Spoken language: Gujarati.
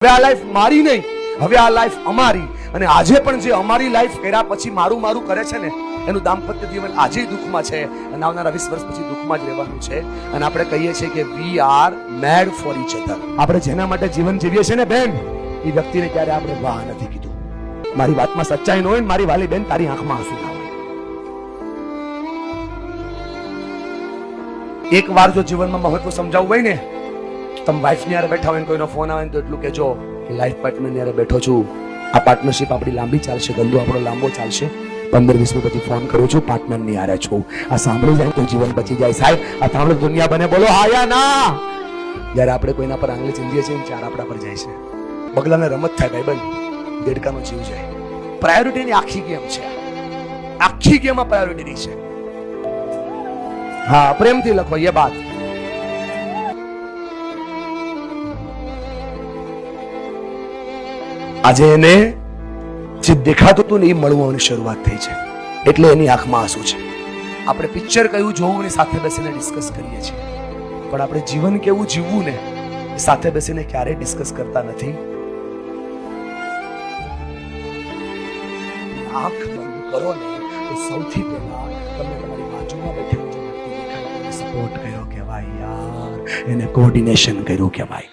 હવે આ લાઈફ મારી નહીં, હવે આ લાઈફ અમારી. અને આજે પણ જે અમારી લાઈફ કર્યા પછી મારું મારું કરે છે ને, એનું દાંપત્ય જીવન આજે દુઃખમાં છે અને આવનારા 20 વર્ષ પછી દુઃખમાં જ રહેવાનું છે. અને આપણે કહીએ છીએ કે we are made for each other. આપણે જેના માટે જીવન જીવીએ છીએ ને બેન, એ વ્યક્તિને ક્યારે આપણે વાહ નથી કીધું. મારી વાતમાં સચ્ચાઈ ન હોય ને મારી વાલી બેન, તારી આંખમાં આંસુ ના હોય. એક વાર જો જીવનમાં મહત્વ સમજાવવું હોય ને, તમે વાઈફ ની હારે બેઠા હોય, કોઈનો ફોન આવે ને તો એટલું કહેજો કે લાઈફ પાર્ટનર ની હારે બેઠો છું, આ પાર્ટનરશિપ આપણી લાંબી ચાલશે, ધંધો આપણો લાંબો ચાલશે, 15-20 પછી ફોન કરું છું, પાર્ટનર ની હારે છું. આ સાંભળી જાય તો જીવન બચી જાય. સાહેબ આ સાંભળો દુનિયા બને, બોલો હા યા ના. જયારે આપણે કોઈના પર આંગળી ચીંધીએ છીએ, ચાર આપણા પર જાય છે. બગલાને રમત થાય ભાઈબંધ, દેડકાનો જીવ જાય. પ્રાયોરિટીની આખી ગેમ છે, આખી ગેમમાં પ્રાયોરિટી છે. હા, પ્રેમથી લખો ये बात. આજે એને જે દેખાતું હતું ને એ મળવાની શરૂઆત થઈ છે, એટલે એની આંખમાં આંસુ છે. આપણે પિક્ચર કયું જોવું ને સાથે બેસીને ડિસ્કસ કરીએ છીએ, પણ આપણે જીવન કેવું જીવવું ને એ સાથે બેસીને ક્યારેય ડિસ્કસ કરતા નથી. આંખ બંધ કરો ને તો સૌથી પહેલા તમે તમારી બાજુમાં બેઠેલો જે વ્યક્તિ દેખાય એને સપોર્ટ કર્યો કહેવાય યાર, એને કોઓર્ડિનેશન કર્યું કહેવાય.